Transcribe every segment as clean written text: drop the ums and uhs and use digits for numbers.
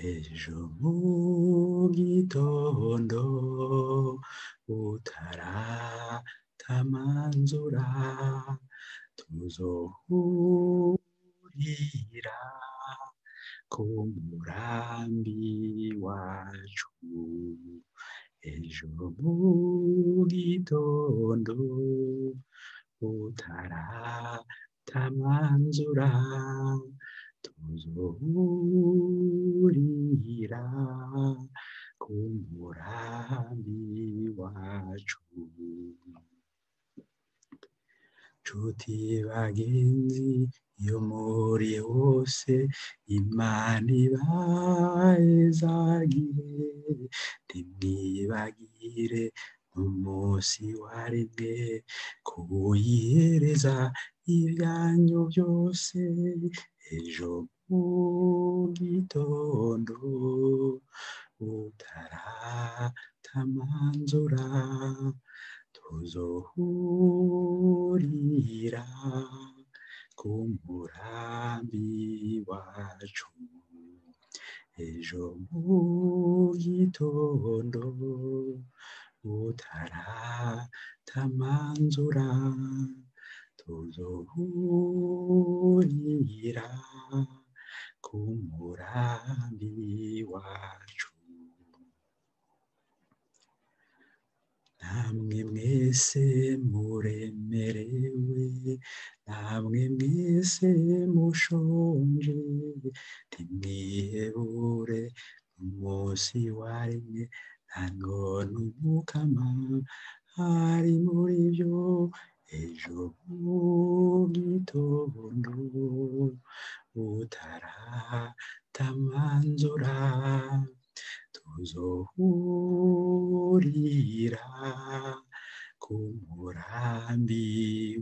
ejo mu gitondo utaratamanzura tuzohurira ku murambi wacu ejo mu gitondo utaratamanzura tuzohurira ku murambi wacu nshuti bagenzi iyo muri hose Imana ibahezagire ntimwibagire n'umunsi waremwe kuyihereza ibyanyu byose ejo mu gitondo utaratamanzura tuzohurira ku murambi wacu ejo mu gitondo utaratamanzura tuzohurira ku murambi wacu namwe mwese muremerewe namwe mwese mushonje ntimwihebure umunsi waremwe nta none umukama ari muri byo ejo mu gitondo utaratamanzura tuzohurira ku murambi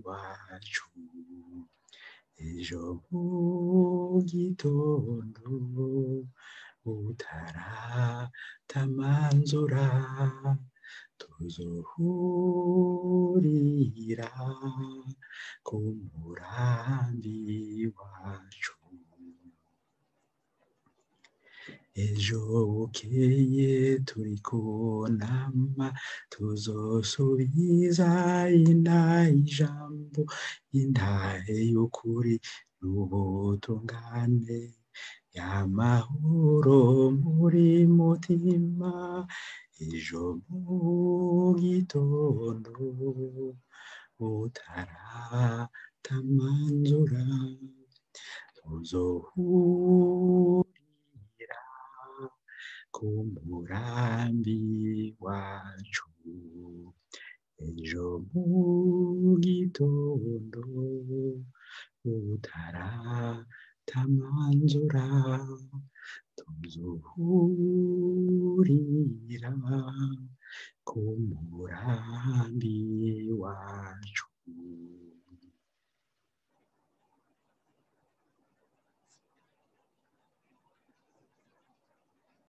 wacu ejo mu gitondo utaratamanzura tuzohurira ku murambi wacu ejo bukeye turi kunama tuzosubiza intahe ijambo intahe y'ukuri n'ubutungane y'amahoro muri mutima ejo mu gitondo utaratamanzura tuzohurira ku murambi wacu ejo mu gitondo utaratamanzura tuzohurira ku murambi wacu